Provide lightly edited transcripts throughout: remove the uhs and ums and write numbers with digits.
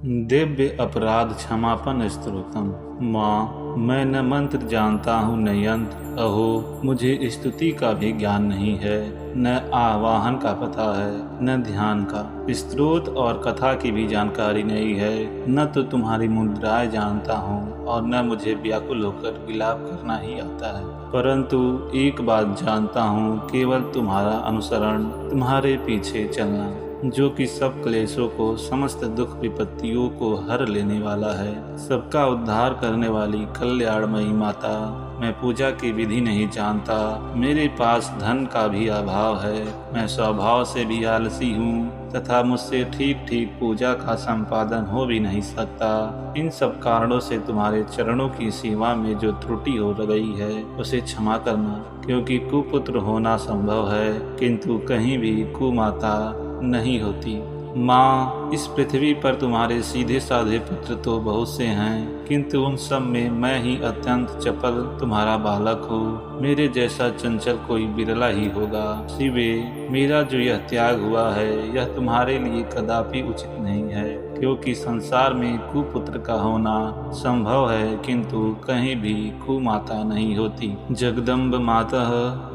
दिव्य अपराध क्षमापन स्तोत्रम। माँ, मैं न मंत्र जानता हूँ न यंत्र। अहो, मुझे स्तुति का भी ज्ञान नहीं है, न आवाहन का पता है, न ध्यान का। स्त्रोत और कथा की भी जानकारी नहीं है। न तो तुम्हारी मुद्राएं जानता हूँ और न मुझे व्याकुल होकर विलाप करना ही आता है। परंतु एक बात जानता हूँ, केवल तुम्हारा अनुसरण, तुम्हारे पीछे चलना, जो कि सब क्लेशों को, समस्त दुख विपत्तियों को हर लेने वाला है, सबका उद्धार करने वाली कल्याणमयी माता। मैं पूजा की विधि नहीं जानता, मेरे पास धन का भी अभाव है, मैं स्वभाव से भी आलसी हूँ तथा मुझसे ठीक ठीक पूजा का संपादन हो भी नहीं सकता। इन सब कारणों से तुम्हारे चरणों की सेवा में जो त्रुटि हो गई है उसे क्षमा करना, क्योंकि कुपुत्र होना संभव है किंतु कहीं भी कुमाता नहीं होती। माँ, इस पृथ्वी पर तुम्हारे सीधे साधे पुत्र तो बहुत से हैं, किंतु उन सब में मैं ही अत्यंत चपल तुम्हारा बालक हूँ। मेरे जैसा चंचल कोई बिरला ही होगा। शिवे, मेरा जो यह त्याग हुआ है यह तुम्हारे लिए कदापि उचित नहीं है, क्योंकि संसार में कुपुत्र का होना संभव है किंतु कहीं भी कुमाता नहीं होती। जगदम्ब माता,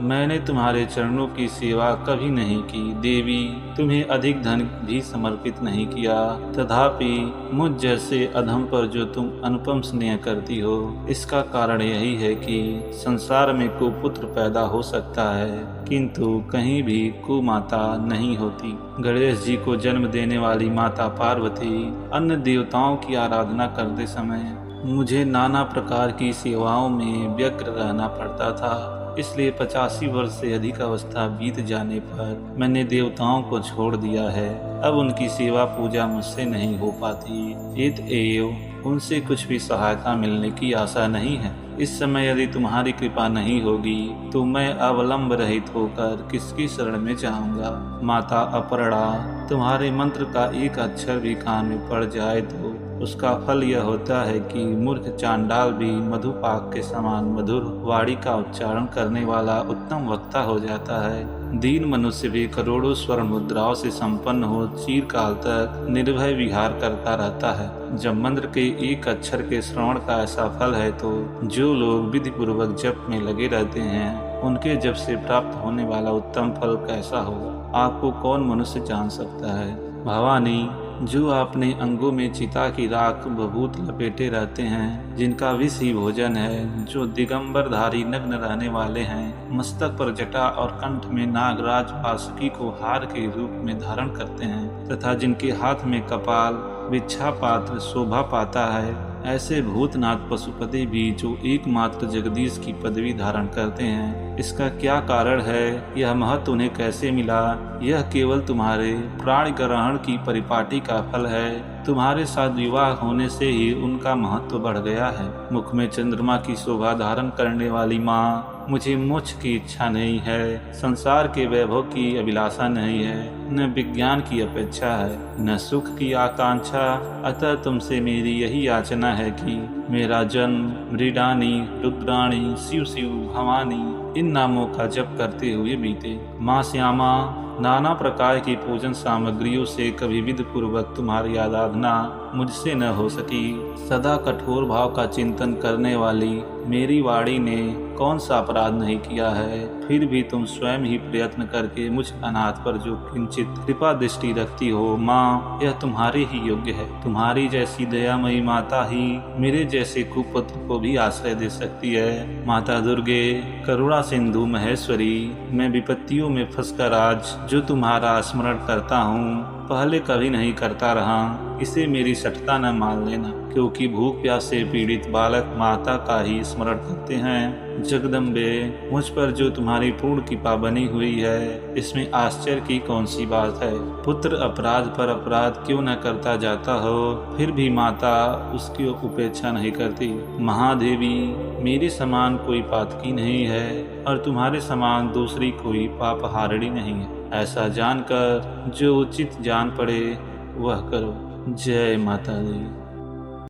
मैंने तुम्हारे चरणों की सेवा कभी नहीं की। देवी, तुम्हें अधिक धन भी समर्पित नहीं किया, तथापि मुझ जैसे अधम पर जो तुम अनुपम स्नेह करती हो, इसका कारण यही है कि संसार में कुपुत्र पैदा हो सकता है किंतु कहीं भी कुमाता नहीं होती। गणेश जी को जन्म देने वाली माता पार्वती अन्य देवताओं की आराधना करते समय मुझे नाना प्रकार की सेवाओं में व्यग्र रहना पड़ता था। इसलिए 85 वर्ष से अधिक अवस्था बीत जाने पर मैंने देवताओं को छोड़ दिया है। अब उनकी सेवा पूजा मुझसे नहीं हो पाती। एतएव उनसे कुछ भी सहायता मिलने की आशा नहीं है। इस समय यदि तुम्हारी कृपा नहीं होगी तो मैं अवलंब रहित होकर किसकी शरण में जाऊंगा। माता अपर्णा, तुम्हारे मंत्र का एक अक्षर भी कान में पड़ जाए तो उसका फल यह होता है कि मूर्ख चांडाल भी मधुपाक के समान मधुर वाणी का उच्चारण करने वाला उत्तम वक्ता हो जाता है। दीन मनुष्य भी करोड़ों स्वर्ण मुद्राओं से संपन्न हो चिरकाल तक निर्भय विहार करता रहता है। जब मंत्र के एक अक्षर के श्रवण का ऐसा फल है तो जो लोग विधि पूर्वक जप में लगे रहते हैं उनके जप से प्राप्त होने वाला उत्तम फल कैसा होगा, आपको कौन मनुष्य जान सकता है। भवानी, जो अपने अंगों में चिता की राख बभूत लपेटे रहते हैं, जिनका विष ही भोजन है, जो दिगंबर धारी नग्न रहने वाले हैं, मस्तक पर जटा और कंठ में नागराज वासुकी को हार के रूप में धारण करते हैं तथा जिनके हाथ में कपाल भिक्षा पात्र शोभा पाता है, ऐसे भूतनाथ पशुपति भी जो एकमात्र जगदीश की पदवी धारण करते हैं, इसका क्या कारण है, यह महत्व उन्हें कैसे मिला? यह केवल तुम्हारे प्राण ग्रहण की परिपाटी का फल है। तुम्हारे साथ विवाह होने से ही उनका महत्व बढ़ गया है। मुख में चंद्रमा की शोभा धारण करने वाली माँ, मुझे मोक्ष की इच्छा नहीं है, संसार के वैभव की अभिलाषा नहीं है, न विज्ञान की अपेक्षा है, न सुख की आकांक्षा। अतः तुमसे मेरी यही याचना है कि मेरा जन्म मृडानी, रुद्राणी, शिव शिव, भवानी इन नामों का जप करते हुए बीते। माँ श्यामा, नाना प्रकार की पूजन सामग्रियों से कभी विधि पूर्वक तुम्हारी आराधना मुझसे न हो सकी। सदा कठोर भाव का चिंतन करने वाली मेरी वाणी ने कौन सा अपराध नहीं किया है, फिर भी तुम स्वयं ही प्रयत्न करके मुझ अनाथ पर जो किंचित कृपा दृष्टि रखती हो। माँ, यह तुम्हारे ही योग्य है। तुम्हारी जैसी दयामयी माता ही मेरे जैसे कुपुत्र को भी आश्रय दे सकती है। माता दुर्गे, करुणा सिंधु महेश्वरी, मैं विपत्तियों में फंसकर आज जो तुम्हारा स्मरण करता हूँ, पहले कभी नहीं करता रहा, इसे मेरी सठता न मान लेना, क्योंकि भूख प्यास से पीड़ित बालक माता का ही स्मरण करते हैं। जगदम्बे, मुझ पर जो तुम्हारी पूर्ण कृपा बनी हुई है, इसमें आश्चर्य की कौन सी बात है। पुत्र अपराध पर अपराध क्यों न करता जाता हो, फिर भी माता उसकी उपेक्षा नहीं करती। महादेवी, मेरे समान कोई पातकी नहीं है और तुम्हारे समान दूसरी कोई पापहारिणी नहीं है। ऐसा जानकर जो उचित जान पड़े वह करो। जय माता दी।